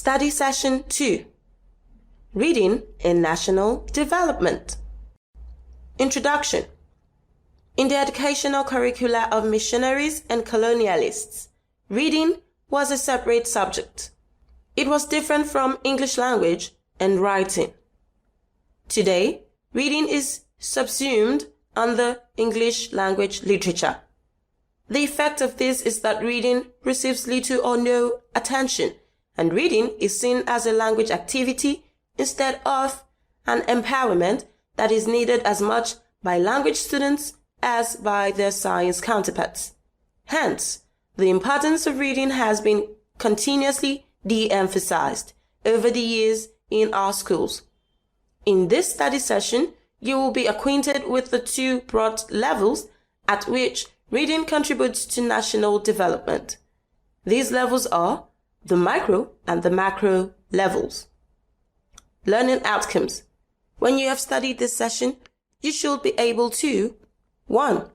Study Session 2. Reading in National Development. Introduction. In the educational curricula of missionaries and colonialists, reading was a separate subject. It was different from English language and writing. Today, reading is subsumed under English language literature. The effect of this is that reading receives little or no attention, and reading is seen as a language activity instead of an empowerment that is needed as much by language students as by their science counterparts. Hence, the importance of reading has been continuously de-emphasized over the years in our schools. In this study session, you will be acquainted with the two broad levels at which reading contributes to national development. These levels are the micro and the macro levels. Learning outcomes. When you have studied this session, you should be able to 1.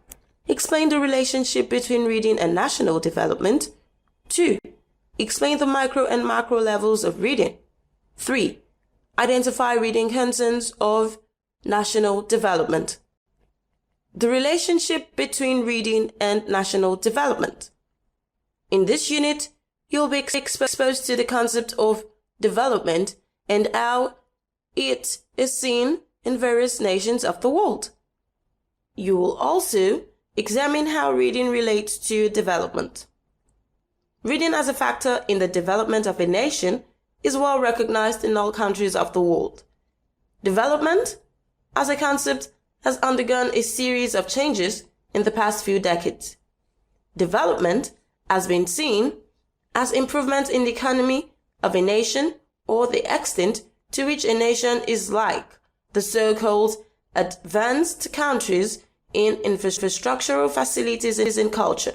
Explain the relationship between reading and national development. 2. Explain the micro and macro levels of reading. 3. Identify reading concerns of national development. The relationship between reading and national development. In this unit, you'll be exposed to the concept of development and how it is seen in various nations of the world. You will also examine how reading relates to development. Reading as a factor in the development of a nation is well recognized in all countries of the world. Development, as a concept, has undergone a series of changes in the past few decades. Development has been seen as improvement in the economy of a nation or the extent to which a nation is like the so-called advanced countries in infrastructural facilities and culture.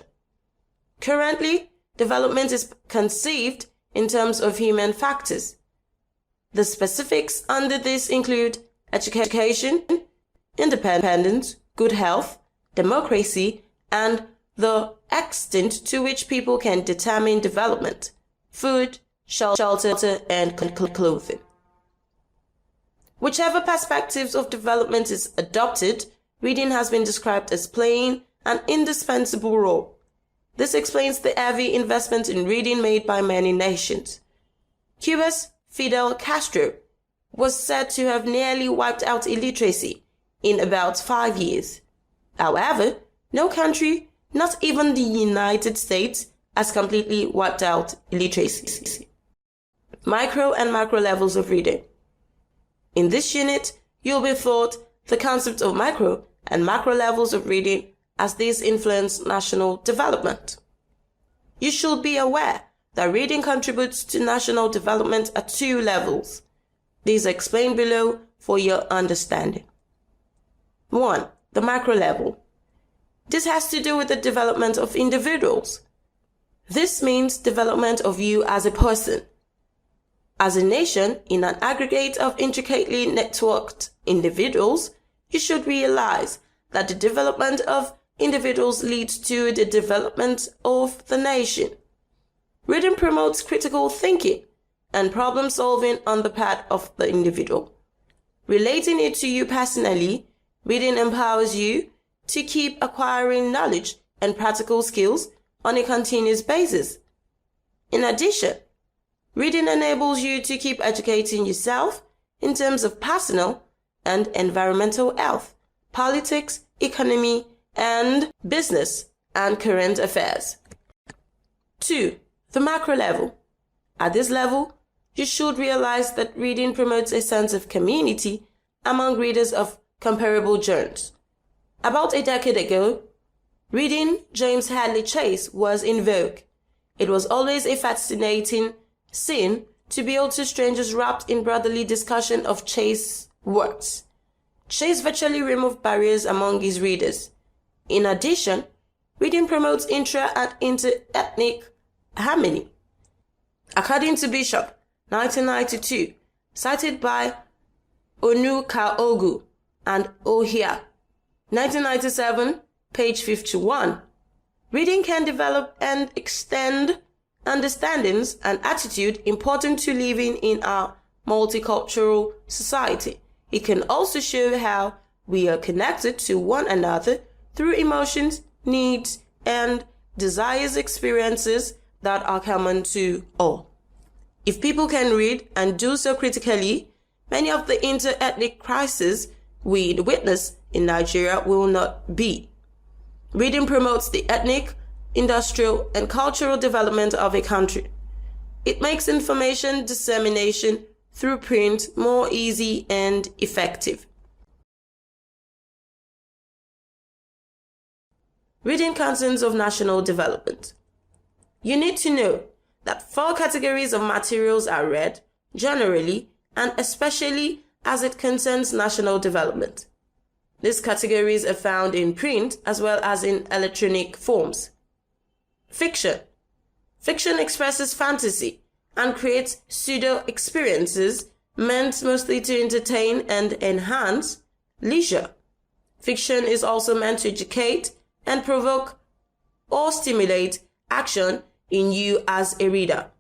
Currently, development is conceived in terms of human factors. The specifics under this include education, independence, good health, democracy, and the extent to which people can determine development, food, shelter, and clothing. Whichever perspectives of development is adopted, reading has been described as playing an indispensable role. This explains the heavy investment in reading made by many nations. Cuba's Fidel Castro was said to have nearly wiped out illiteracy in about 5 years. However, no country, not even the United States, has completely wiped out illiteracy. Micro and macro levels of reading. In this unit, you'll be taught the concept of micro and macro levels of reading as these influence national development. You should be aware that reading contributes to national development at 2 levels. These are explained below for your understanding. 1. The macro level. This has to do with the development of individuals. This means development of you as a person. As a nation, in an aggregate of intricately networked individuals, you should realize that the development of individuals leads to the development of the nation. Reading promotes critical thinking and problem solving on the part of the individual. Relating it to you personally, reading empowers you to keep acquiring knowledge and practical skills on a continuous basis. In addition, reading enables you to keep educating yourself in terms of personal and environmental health, politics, economy, and business and current affairs. 2. The macro level. At this level, you should realize that reading promotes a sense of community among readers of comparable journals. About a decade ago, reading James Hadley Chase was in vogue. It was always a fascinating scene to behold two strangers wrapped in brotherly discussion of Chase's works. Chase virtually removed barriers among his readers. In addition, reading promotes intra- and inter-ethnic harmony. According to Bishop, 1992, cited by Onukaogu and Ohia, 1997, page 51, reading can develop and extend understandings, and attitude important to living in our multicultural society. It can also show how we are connected to one another through emotions, needs, and desires experiences that are common to all. If people can read and do so critically, many of the inter-ethnic crises we witness in Nigeria will not be. Reading promotes the ethnic, industrial, and cultural development of a country. It makes information dissemination through print more easy and effective. Reading concerns of national development. You need to know that 4 categories of materials are read, generally, and especially as it concerns national development. These categories are found in print as well as in electronic forms. Fiction. Fiction expresses fantasy and creates pseudo-experiences meant mostly to entertain and enhance leisure. Fiction is also meant to educate and provoke or stimulate action in you as a reader.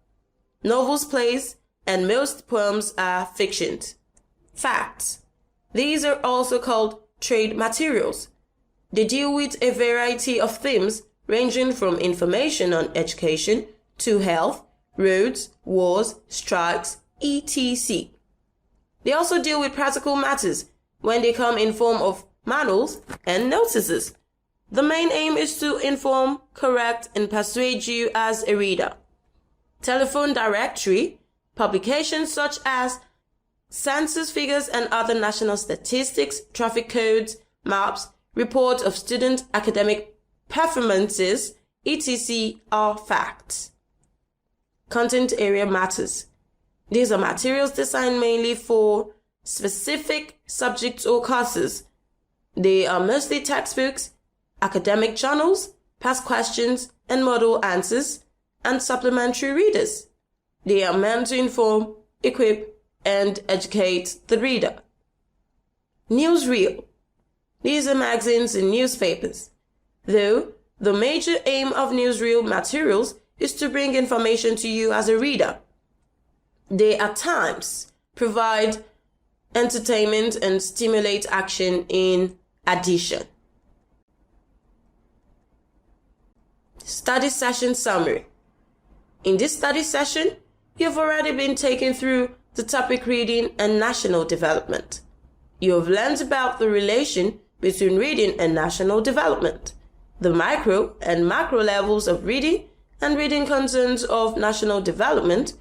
Novels, plays, and most poems are fictions. Facts. These are also called trade materials. They deal with a variety of themes ranging from information on education to health, roads, wars, strikes, etc. They also deal with practical matters when they come in form of manuals and notices. The main aim is to inform, correct, and persuade you as a reader. Telephone directory, publications such as census figures and other national statistics, traffic codes, maps, reports of student academic performances, etc. are facts. Content area matters. These are materials designed mainly for specific subjects or courses. They are mostly textbooks, academic journals, past questions and model answers, and supplementary readers. They are meant to inform, equip, and educate the reader. Newsreel. These are magazines and newspapers. Though the major aim of newsreel materials is to bring information to you as a reader, they at times provide entertainment and stimulate action in addition. Study session summary. In this study session, you've already been taken through the topic reading and national development. You have learned about the relation between reading and national development, the micro and macro levels of reading and reading concerns of national development,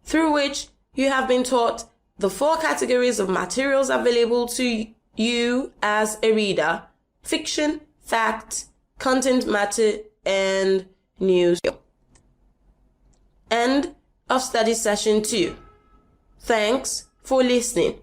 through which you have been taught the 4 categories of materials available to you as a reader: fiction, fact, content matter, and news. End of study session 2. Thanks for listening.